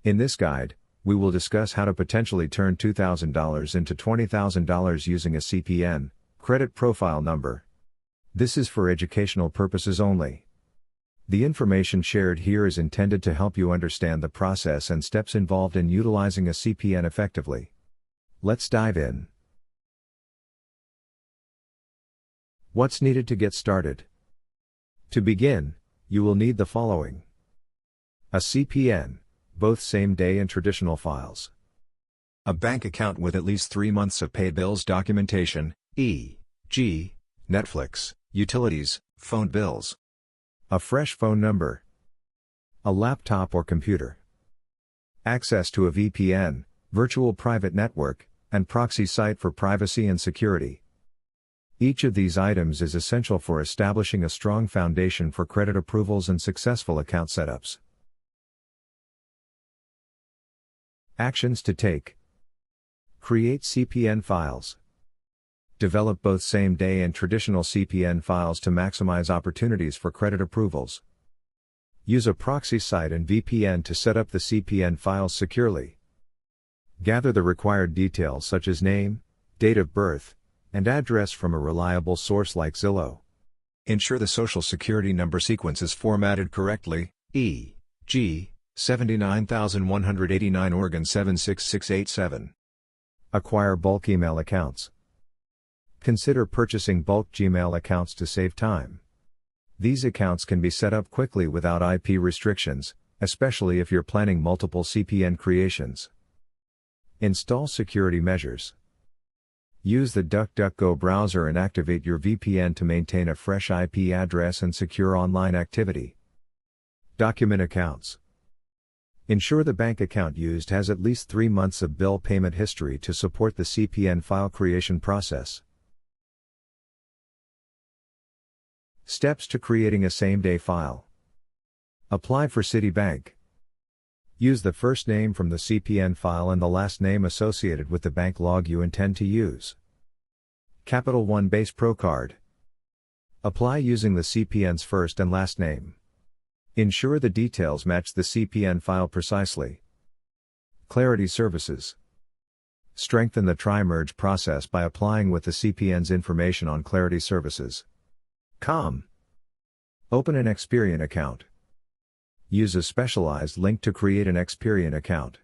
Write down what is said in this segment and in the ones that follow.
In this guide, we will discuss how to potentially turn $2,000 into $20,000 using a CPN, credit profile number. This is for educational purposes only. The information shared here is intended to help you understand the process and steps involved in utilizing a CPN effectively. Let's dive in. What's needed to get started? To begin, you will need the following: a CPN, both same-day and traditional files. A bank account with at least 3 months of paid bills documentation, e.g., Netflix, utilities, phone bills. A fresh phone number. A laptop or computer. Access to a VPN, virtual private network, and proxy site for privacy and security. Each of these items is essential for establishing a strong foundation for credit approvals and successful account setups. Actions to take. Create CPN files. Develop both same-day and traditional CPN files to maximize opportunities for credit approvals. Use a proxy site and VPN to set up the CPN files securely. Gather the required details such as name, date of birth, and address from a reliable source like Zillow. Ensure the Social Security number sequence is formatted correctly, e.g., 79,189 Oregon 76687. Acquire bulk email accounts. Consider purchasing bulk Gmail accounts to save time. These accounts can be set up quickly without IP restrictions, especially if you're planning multiple CPN creations. Install security measures. Use the DuckDuckGo browser and activate your VPN to maintain a fresh IP address and secure online activity. Document accounts. Ensure the bank account used has at least 3 months of bill payment history to support the CPN file creation process. Steps to creating a same-day file. Apply for Citibank. Use the first name from the CPN file and the last name associated with the bank log you intend to use. Capital One Base Pro Card. Apply using the CPN's first and last name. Ensure the details match the CPN file precisely. Clarity Services. Strengthen the tri-merge process by applying with the CPN's information on Clarity Services. Open an Experian account. Use a specialized link to create an Experian account.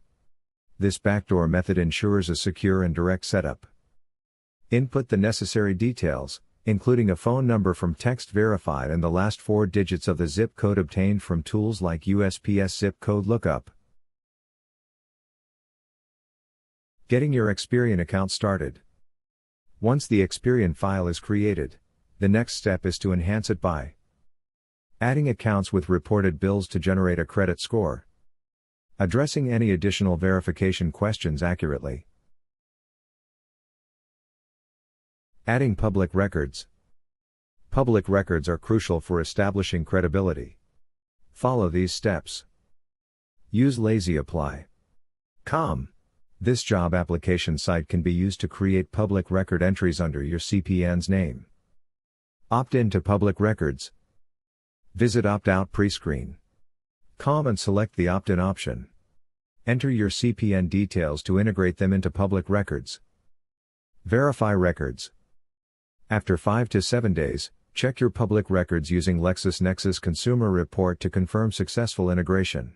This backdoor method ensures a secure and direct setup. Input the necessary details, including a phone number from Text Verified and the last 4 digits of the zip code obtained from tools like USPS zip code lookup. Getting your Experian account started. Once the Experian file is created, the next step is to enhance it by adding accounts with reported bills to generate a credit score, addressing any additional verification questions accurately, adding public records. Public records are crucial for establishing credibility. Follow these steps. Use Lazy Apply. This job application site can be used to create public record entries under your CPN's name. Opt in to public records. Visit Opt-out Prescreen. And select the Opt-in option. Enter your CPN details to integrate them into public records. Verify records. After 5 to 7 days, check your public records using LexisNexis Consumer Report to confirm successful integration.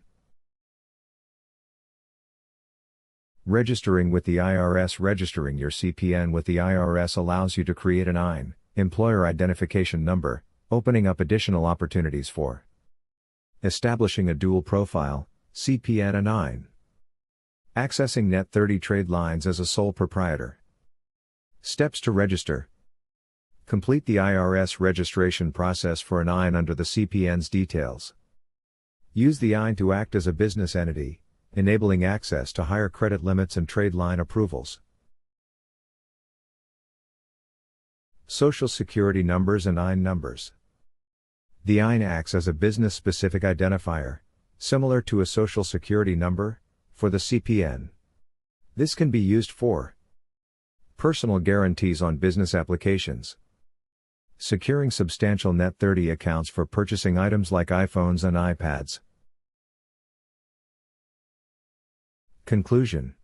Registering with the IRS. Registering your CPN with the IRS allows you to create an EIN, Employer Identification Number, opening up additional opportunities for establishing a dual profile, CPN and EIN. Accessing Net 30 trade lines as a sole proprietor. Steps to register. Complete the IRS registration process for an EIN under the CPN's details. Use the EIN to act as a business entity, enabling access to higher credit limits and trade line approvals. Social Security numbers and EIN numbers. The EIN acts as a business-specific identifier, similar to a Social Security number, for the CPN. This can be used for personal guarantees on business applications, securing substantial Net 30 accounts for purchasing items like iPhones and iPads, Conclusion.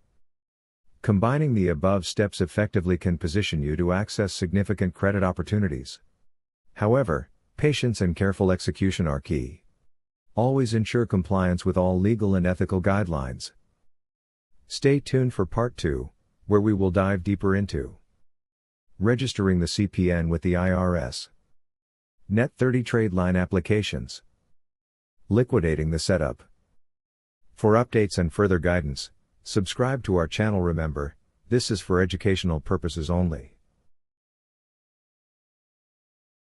Combining the above steps effectively can position you to access significant credit opportunities. However, patience and careful execution are key. Always ensure compliance with all legal and ethical guidelines. Stay tuned for Part 2, where we will dive deeper into registering the CPN with the IRS, Net 30 trade line applications, liquidating the setup. For updates and further guidance, subscribe to our channel. Remember, this is for educational purposes only.